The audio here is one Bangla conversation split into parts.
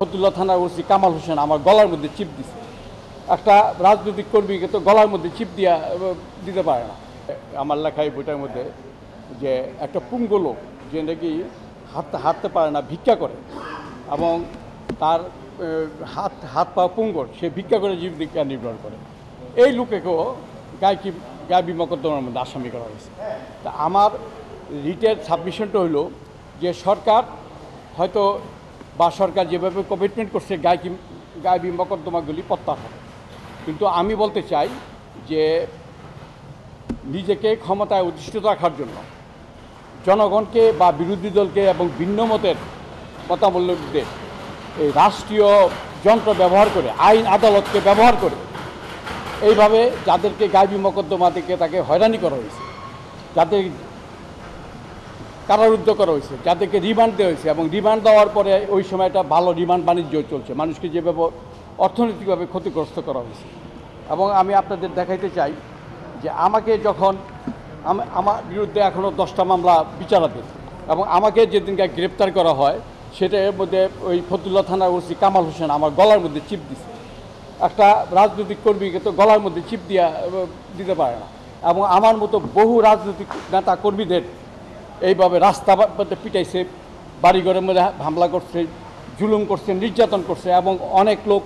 ফতুল্লা থানার ওসি কামাল হোসেন আমার গলার মধ্যে চিপ দিছে। একটা রাজনৈতিক কর্মীকে তো গলার মধ্যে চিপ দিতে পারে না। আমার লেখা এই বইটার মধ্যে যে একটা পুঙ্গ লোক যে নাকি হাঁটতে পারে না, ভিক্ষা করে এবং তার হাত পা পুঙ্গর, সে ভিক্ষা করে জীবিকা নির্ভর করে, এই লোকেকেও গায়েবী মোকদ্দমার মধ্যে আসামি করা হয়েছে। তা আমার রিটের সাবমিশনটা হলো যে সরকার হয়তো বা সরকার যেভাবে কমিটমেন্ট করছে গায়েবী মোকদ্দমাগুলি প্রত্যাহার, কিন্তু আমি বলতে চাই যে নিজেকে ক্ষমতায় অধিষ্ঠিত রাখার জন্য জনগণকে বা বিরোধী দলকে এবং ভিন্ন মতের মতাবলম্বীদের এই রাষ্ট্রীয় যন্ত্র ব্যবহার করে, আইন আদালতকে ব্যবহার করে এইভাবে যাদেরকে গায়েবী মোকদ্দমা থেকে তাকে হয়রানি করা হয়েছে, যাদের কারারুদ্ধ করা হয়েছে, যাদেরকে রিমান্ড দেওয়া হয়েছে এবং রিমান্ড দেওয়ার পরে ওই সময় একটা ভালো রিমান্ড বাণিজ্য চলছে, মানুষকে যেভাবে অর্থনৈতিকভাবে ক্ষতিগ্রস্ত করা হয়েছে। এবং আমি আপনাদের দেখাইতে চাই যে আমাকে যখন আমার বিরুদ্ধে এখনও 10টা মামলা বিচারাধীন এবং আমাকে যেদিনকে গ্রেপ্তার করা হয় সেটার মধ্যে ওই ফতুল্লা থানার ওসি কামাল হোসেন আমার গলার মধ্যে চিপ দিছে। একটা রাজনৈতিক কর্মীকে তো গলার মধ্যে চিপ দিতে পারে না। এবং আমার মতো বহু রাজনৈতিক নেতা কর্মীদের এইভাবে রাস্তা মধ্যে পিটাইছে, বাড়িঘরের মধ্যে হামলা করছে, জুলুম করছে, নির্যাতন করছে এবং অনেক লোক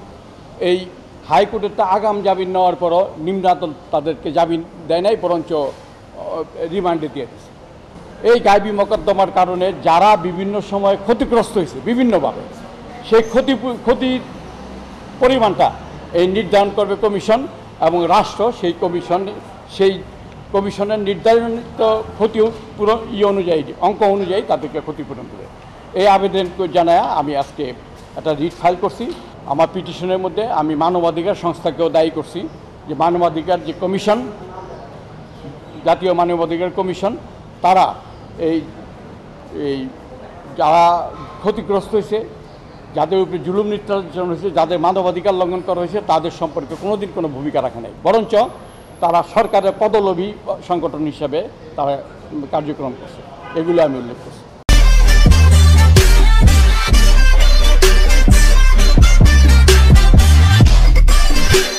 এই হাইকোর্টের আগাম জামিন নেওয়ার পরও নিম্নাতন তাদেরকে জামিন দেয় নাই, বরঞ্চ রিমান্ডে দিয়ে দিয়েছে। এই গায়েবী মোকদ্দমার কারণে যারা বিভিন্ন সময় ক্ষতিগ্রস্ত হয়েছে বিভিন্নভাবে, সেই ক্ষতির পরিমাণটা এই নির্ধারণ করবে কমিশন এবং রাষ্ট্র সেই কমিশনের নির্ধারিত ক্ষতি অনুযায়ী, অঙ্ক অনুযায়ী তাদেরকে ক্ষতিপূরণ দেবে। এই আবেদন জানায় আমি আজকে একটা রিট ফাইল করছি। আমার পিটিশনের মধ্যে আমি মানবাধিকার সংস্থাকেও দায়ী করছি যে মানবাধিকার যে কমিশন, জাতীয় মানবাধিকার কমিশন, তারা এই যারা ক্ষতিগ্রস্ত হয়েছে, যাদের উপরে জুলুম নির্যাতন হয়েছে, যাদের মানবাধিকার লঙ্ঘন করা হয়েছে, তাদের সম্পর্কে কোনোদিন কোনো ভূমিকা রাখে নাই, বরঞ্চ তারা সরকারের পদলোভী সংগঠন হিসাবে তারা কার্যক্রম করছে। এগুলো আমি উল্লেখ করছি।